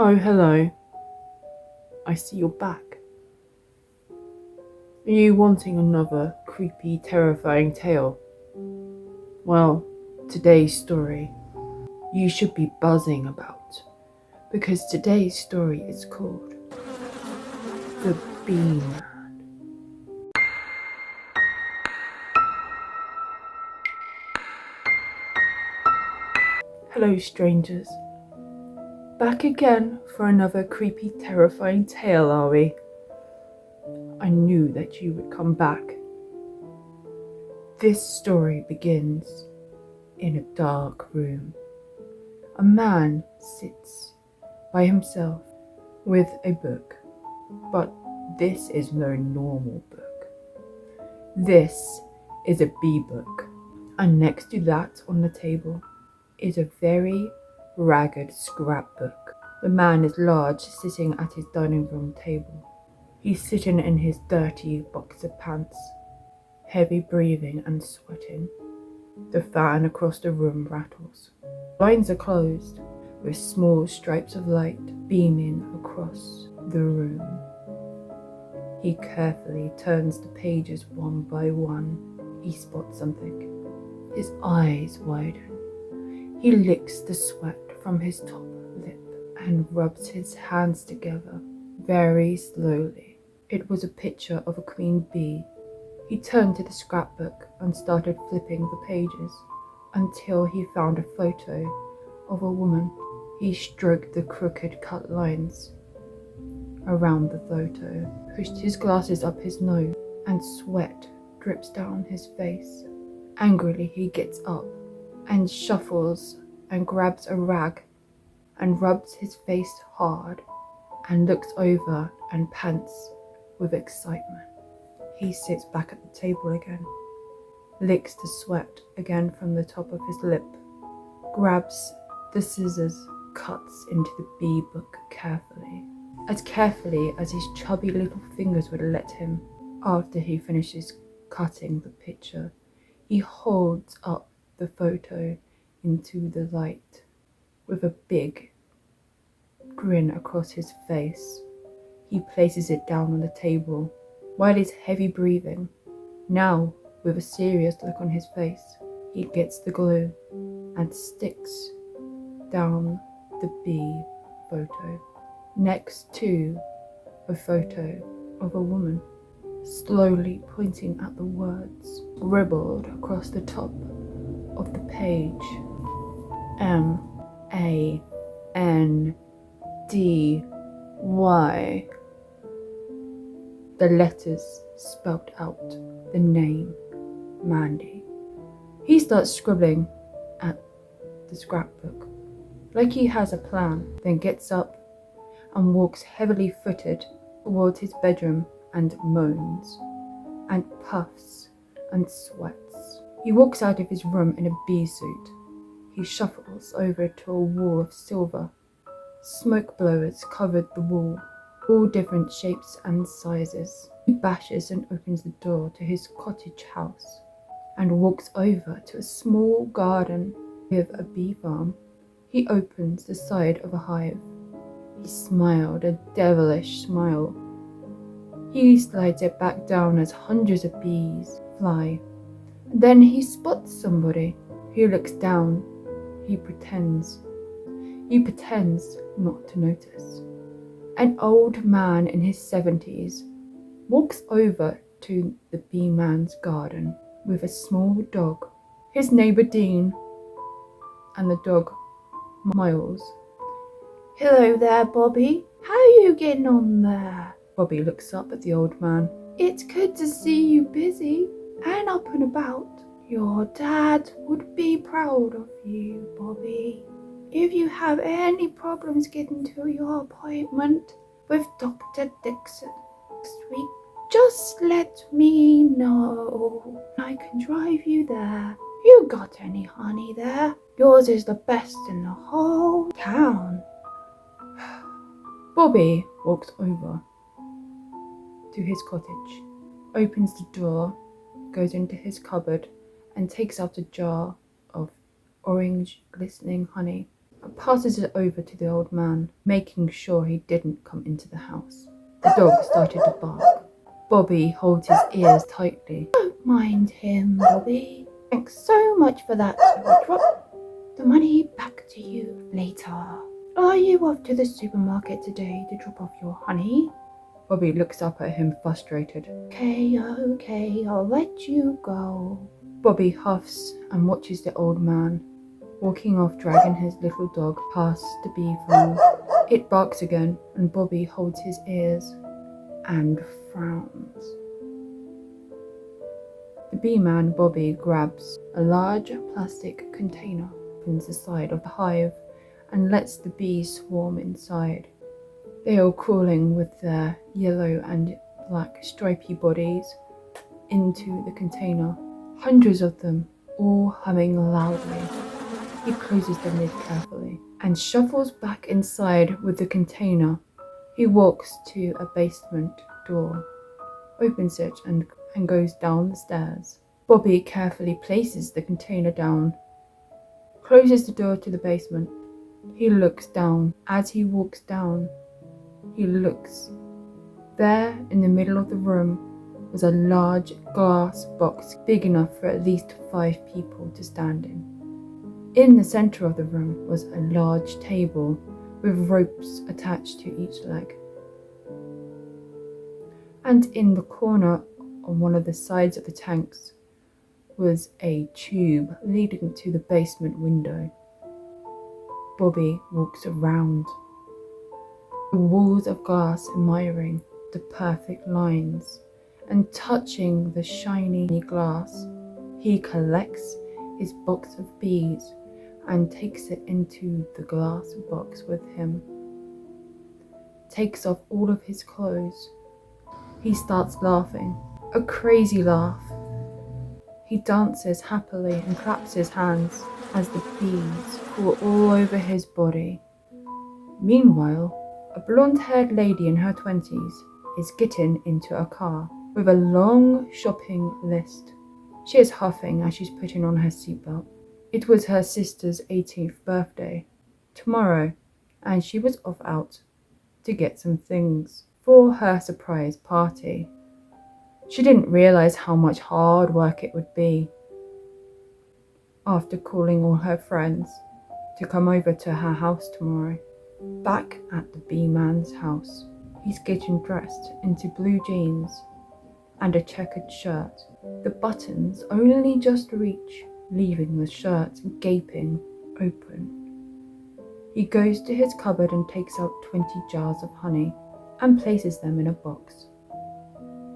Oh, hello. I see you're back. Are you wanting another creepy, terrifying tale? Well, today's story you should be buzzing about, because today's story is called The Bee Man. Hello, strangers. Back again for another creepy, terrifying tale, are we? I knew that you would come back. This story begins in a dark room. A man sits by himself with a book, but this is no normal book. This is a bee book, and next to that on the table is a very ragged scrapbook. The man is large, sitting at his dining room table. He's sitting in his dirty boxer pants, heavy breathing and sweating. The fan across the room rattles. Blinds are closed, with small stripes of light beaming across the room. He carefully turns the pages one by one. He spots something. His eyes widen. He licks the sweat from his top lip and rubs his hands together very slowly. It was a picture of a queen bee. He turned to the scrapbook and started flipping the pages until he found a photo of a woman. He stroked the crooked cut lines around the photo, pushed his glasses up his nose, and sweat drips down his face. Angrily, he gets up and shuffles and grabs a rag and rubs his face hard and looks over and pants with excitement. He sits back at the table again, licks the sweat again from the top of his lip, grabs the scissors, cuts into the bee book carefully as his chubby little fingers would let him. After he finishes cutting the picture, he holds up the photo into the light with a big grin across his face. He places it down on the table while he's heavy breathing. Now, with a serious look on his face, he gets the glue and sticks down the bee photo next to a photo of a woman, slowly pointing at the words scribbled across the top of the page. M-A-N-D-Y. The letters spelt out the name Mandy. He starts scribbling at the scrapbook like he has a plan, then gets up and walks heavily footed towards his bedroom and moans and puffs and sweats. He walks out of his room in a bee suit. He shuffles over to a wall of silver. Smoke blowers covered the wall, all different shapes and sizes. He bashes and opens the door to his cottage house and walks over to a small garden with a bee farm. He opens the side of a hive. He smiled a devilish smile. He slides it back down as hundreds of bees fly. Then he spots somebody. He looks down. He pretends not to notice. An old man in his 70s walks over to the bee man's garden with a small dog. His neighbour Dean, and the dog Miles. "Hello there, Bobby. How are you getting on there?" Bobby looks up at the old man. "It's good to see you busy and up and about. Your dad would be proud of you, Bobby. If you have any problems getting to your appointment with Dr. Dixon next week, just let me know. I can drive you there. You got any honey there? Yours is the best in the whole town." Bobby walks over to his cottage, opens the door, goes into his cupboard and takes out a jar of orange glistening honey. and passes it over to the old man, making sure he didn't come into the house. The dog started to bark. Bobby holds his ears tightly. Don't mind him, Bobby. Thanks so much for that. I'll drop the money back to you later. Are you off to the supermarket today to drop off your honey? Bobby looks up at him frustrated. Okay, I'll let you go. Bobby huffs and watches the old man walking off, dragging his little dog past the bee farm. It barks again, and Bobby holds his ears and frowns. The bee man, Bobby, grabs a large plastic container, opens the side of the hive, and lets the bees swarm inside. They are crawling with their yellow and black stripy bodies into the container. Hundreds of them, all humming loudly. He closes the lid carefully and shuffles back inside with the container. He walks to a basement door, opens it and goes down the stairs. Bobby carefully places the container down, closes the door to the basement. He looks down. As he walks down, he looks. There in the middle of the room was a large glass box big enough for at least 5 people to stand in. In the center of the room was a large table with ropes attached to each leg. And in the corner on one of the sides of the tanks was a tube leading to the basement window. Bobby walks around, the walls of glass admiring the perfect lines and touching the shiny glass. He collects his box of bees and takes it into the glass box with him. Takes off all of his clothes. He starts laughing, a crazy laugh. He dances happily and claps his hands as the bees fall all over his body. Meanwhile, a blonde-haired lady in her 20s is getting into a car with a long shopping list. She is huffing as she's putting on her seatbelt. It was her sister's 18th birthday tomorrow, and she was off out to get some things for her surprise party. She didn't realize how much hard work it would be. After calling all her friends to come over to her house tomorrow, back at the bee man's house, he's getting dressed into blue jeans and a checkered shirt. The buttons only just reach, leaving the shirt gaping open. He goes to his cupboard and takes out 20 jars of honey and places them in a box.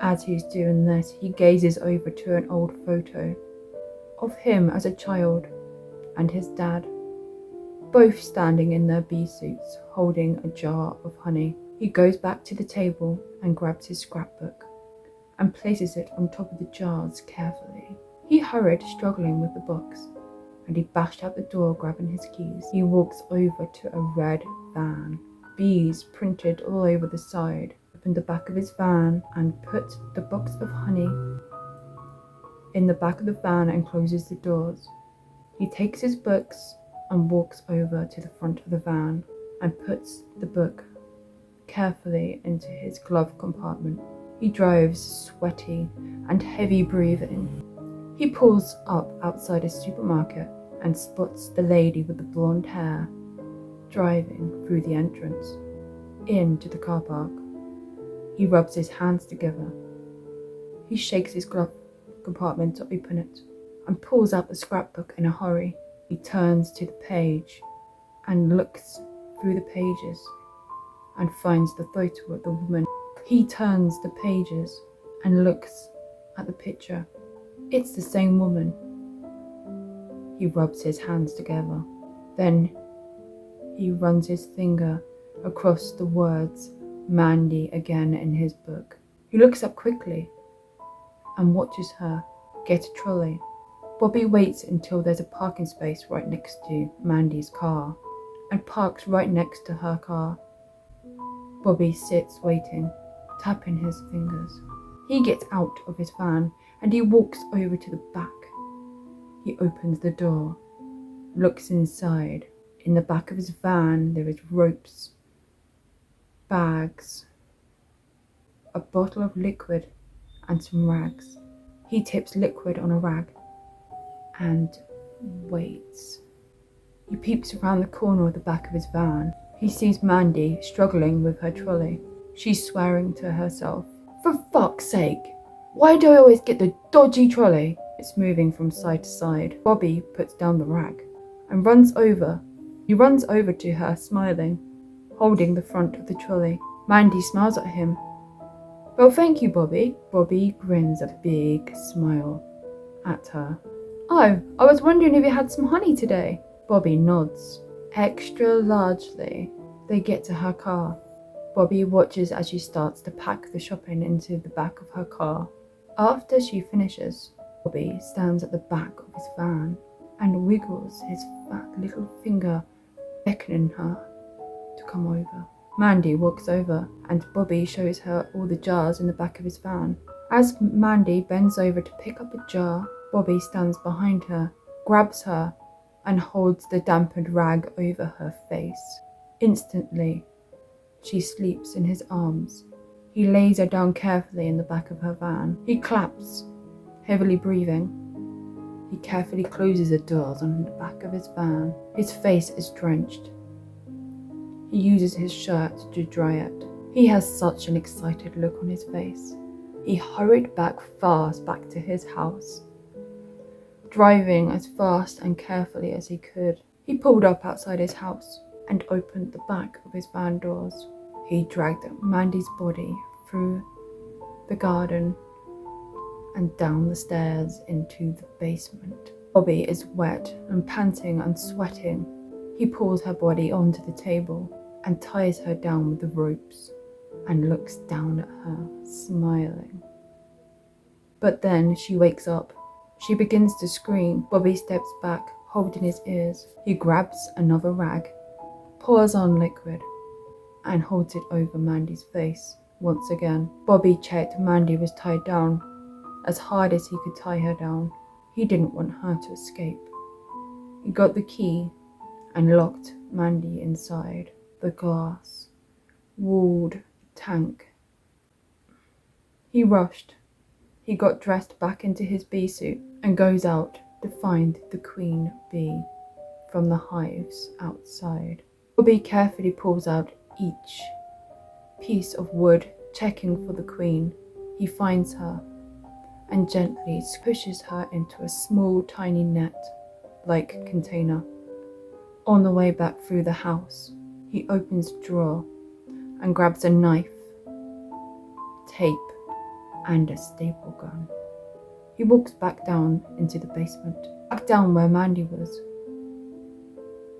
As he's doing this, he gazes over to an old photo of him as a child and his dad, both standing in their bee suits holding a jar of honey. He goes back to the table and grabs his scrapbook and places it on top of the jars carefully. He hurried, struggling with the box, and he bashed out the door, grabbing his keys. He walks over to a red van, bees printed all over the side, opened the back of his van and put the box of honey in the back of the van and closes the doors. He takes his books and walks over to the front of the van and puts the book carefully into his glove compartment. He drives, sweaty and heavy breathing. He pulls up outside a supermarket and spots the lady with the blonde hair driving through the entrance into the car park. He rubs his hands together. He shakes his glove compartment to open it and pulls out the scrapbook in a hurry. He turns to the page and looks through the pages and finds the photo of the woman. He turns the pages and looks at the picture. It's the same woman. He rubs his hands together. Then he runs his finger across the words Mandy again in his book. He looks up quickly and watches her get a trolley. Bobby waits until there's a parking space right next to Mandy's car and parks right next to her car. Bobby sits waiting, tapping his fingers. He gets out of his van and he walks over to the back. He opens the door, looks inside. In the back of his van there is ropes, bags, a bottle of liquid and some rags. He tips liquid on a rag and waits. He peeps around the corner of the back of his van. He sees Mandy struggling with her trolley. She's swearing to herself, "For fuck's sake, why do I always get the dodgy trolley?" It's moving from side to side. Bobby puts down the rag and runs over. He runs over to her, smiling, holding the front of the trolley. Mandy smiles at him. "Well, thank you, Bobby." Bobby grins a big smile at her. "Oh, I was wondering if you had some honey today." Bobby nods. Extra largely. They get to her car. Bobby watches as she starts to pack the shopping into the back of her car. After she finishes, Bobby stands at the back of his van and wiggles his fat little finger, beckoning her to come over. Mandy walks over and Bobby shows her all the jars in the back of his van. As Mandy bends over to pick up a jar, Bobby stands behind her, grabs her, and holds the dampened rag over her face. Instantly, she sleeps in his arms. He lays her down carefully in the back of her van. He claps, heavily breathing. He carefully closes the doors on the back of his van. His face is drenched. He uses his shirt to dry it. He has such an excited look on his face. He hurried fast back to his house, driving as fast and carefully as he could. He pulled up outside his house and opened the back of his van doors. He dragged Mandy's body through the garden and down the stairs into the basement. Bobby is wet and panting and sweating. He pulls her body onto the table and ties her down with the ropes and looks down at her, smiling. But then she wakes up. She begins to scream. Bobby steps back, holding his ears. He grabs another rag, pours on liquid, and holds it over Mandy's face once again. Bobby checked Mandy was tied down as hard as he could tie her down. He didn't want her to escape. He got the key and locked Mandy inside the glass walled tank. He rushed. He got dressed back into his bee suit and goes out to find the queen bee from the hives outside. Bobby carefully pulls out each piece of wood, checking for the queen. He finds her and gently pushes her into a small, tiny net-like container. On the way back through the house, he opens a drawer and grabs a knife, tape, and a staple gun. He walks back down into the basement, back down where Mandy was,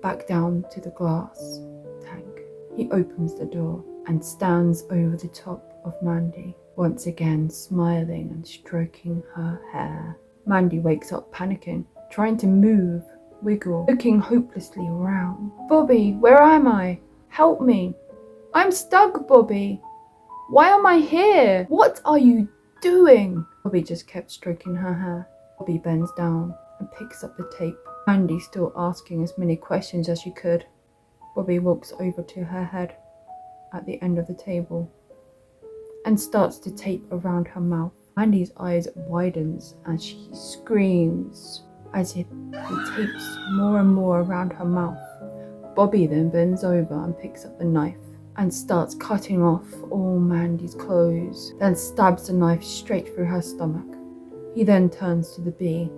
back down to the glass tank. He opens the door and stands over the top of Mandy, once again smiling and stroking her hair. Mandy wakes up panicking, trying to move, wiggle, looking hopelessly around. "Bobby, where am I? Help me. I'm stuck, Bobby. Why am I here? What are you doing?" Bobby just kept stroking her hair. Bobby bends down and picks up the tape. Mandy still asking as many questions as she could. Bobby walks over to her head at the end of the table and starts to tape around her mouth. Mandy's eyes widens and she screams as he tapes more and more around her mouth. Bobby then bends over and picks up the knife and starts cutting off all Mandy's clothes, then stabs the knife straight through her stomach. He then turns to the bee,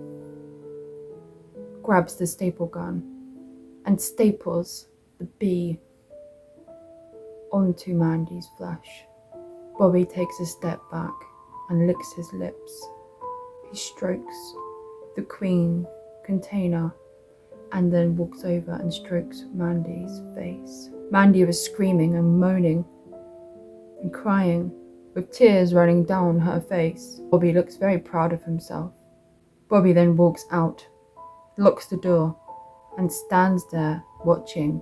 grabs the staple gun, and staples the bee onto Mandy's flesh. Bobby takes a step back and licks his lips. He strokes the queen container and then walks over and strokes Mandy's face. Mandy was screaming and moaning and crying, with tears running down her face. Bobby looks very proud of himself. Bobby then walks out, locks the door, and stands there watching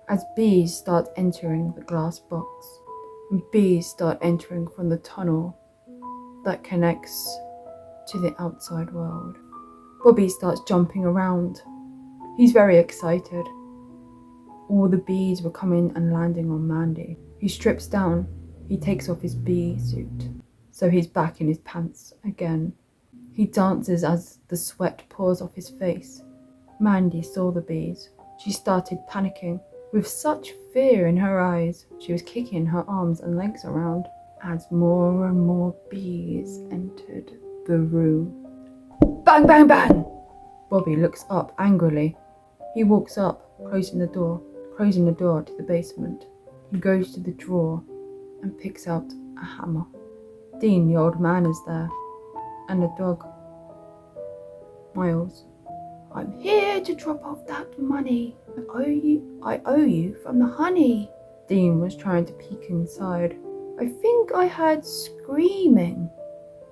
as bees start entering the glass box, and bees start entering from the tunnel that connects to the outside world. Bobby starts jumping around. He's very excited. All the bees were coming and landing on Mandy. He strips down. He takes off his bee suit. So he's back in his pants again. He dances as the sweat pours off his face. Mandy saw the bees. She started panicking. With such fear in her eyes, she was kicking her arms and legs around as more and more bees entered the room. Bang, bang, bang! Bobby looks up angrily. He walks up, closing the door to the basement. He goes to the drawer and picks out a hammer. Dean, the old man, is there, and the dog. Miles. I'm here to drop off that money. I owe you from the honey. Dean was trying to peek inside. I think I heard screaming.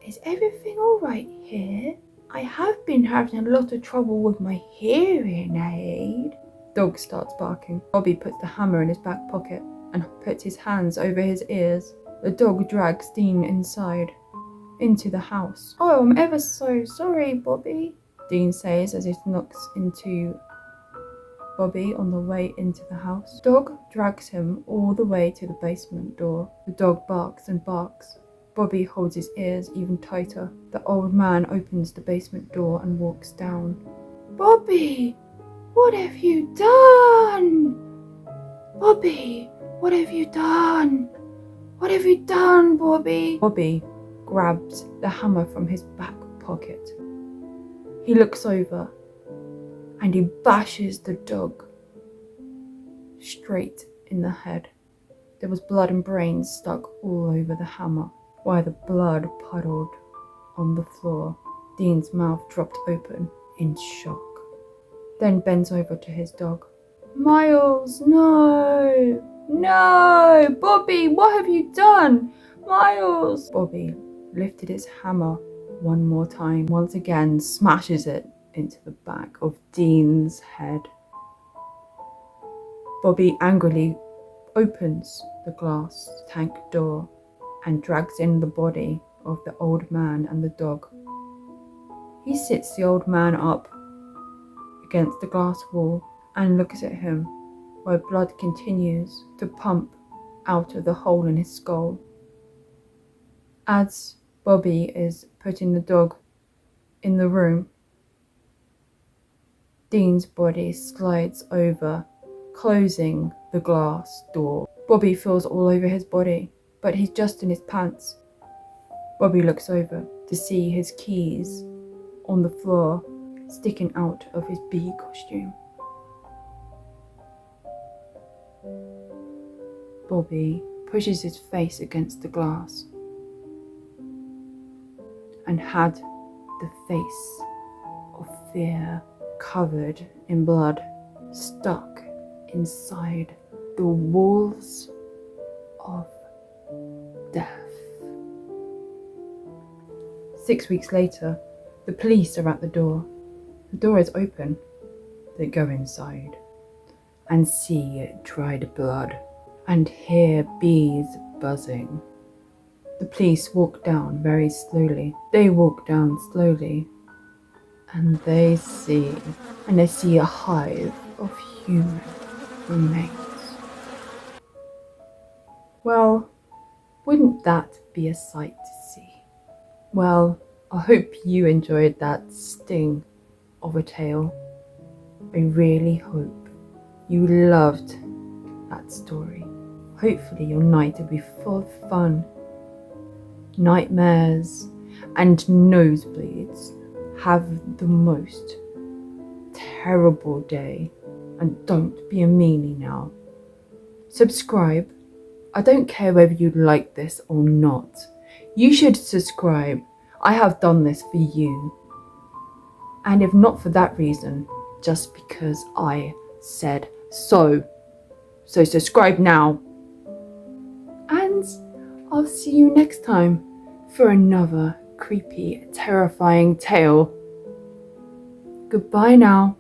Is everything all right here? I have been having a lot of trouble with my hearing aid. Dog starts barking. Bobby puts the hammer in his back pocket and puts his hands over his ears. The dog drags Dean inside, into the house. Oh, I'm ever so sorry, Bobby, Dean says as he knocks into Bobby on the way into the house. Dog drags him all the way to the basement door. The dog barks and barks. Bobby holds his ears even tighter. The old man opens the basement door and walks down. Bobby, what have you done? Bobby, what have you done? What have you done, Bobby? Bobby grabs the hammer from his back pocket. He looks over and he bashes the dog straight in the head. There was blood and brains stuck all over the hammer, while the blood puddled on the floor. Dean's mouth dropped open in shock, then bends over to his dog. Miles, no! No! Bobby, what have you done? Miles! Bobby lifted his hammer one more time, once again smashes it into the back of Dean's head. Bobby angrily opens the glass tank door and drags in the body of the old man and the dog. He sits the old man up against the glass wall and looks at him while blood continues to pump out of the hole in his skull. As Bobby is putting the dog in the room, Dean's body slides over, closing the glass door. Bobby feels all over his body, but he's just in his pants. Bobby looks over to see his keys on the floor, sticking out of his bee costume. Bobby pushes his face against the glass and had the face of fear, covered in blood, stuck inside the walls of death. 6 weeks later, the police are at the door. The door is open. They go inside and see dried blood and hear bees buzzing. The police walk down very slowly. They walk down slowly and they see a hive of human remains. Well, wouldn't that be a sight to see? Well, I hope you enjoyed that sting of a tale. I really hope you loved that story. Hopefully your night will be full of fun, nightmares and nosebleeds. Have the most terrible day and don't be a meanie now. Subscribe. I don't care whether you like this or not. You should subscribe. I have done this for you. And if not for that reason, just because I said so. So subscribe now. And I'll see you next time for another creepy, terrifying tale. Goodbye now.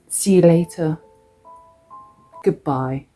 See you later. Goodbye.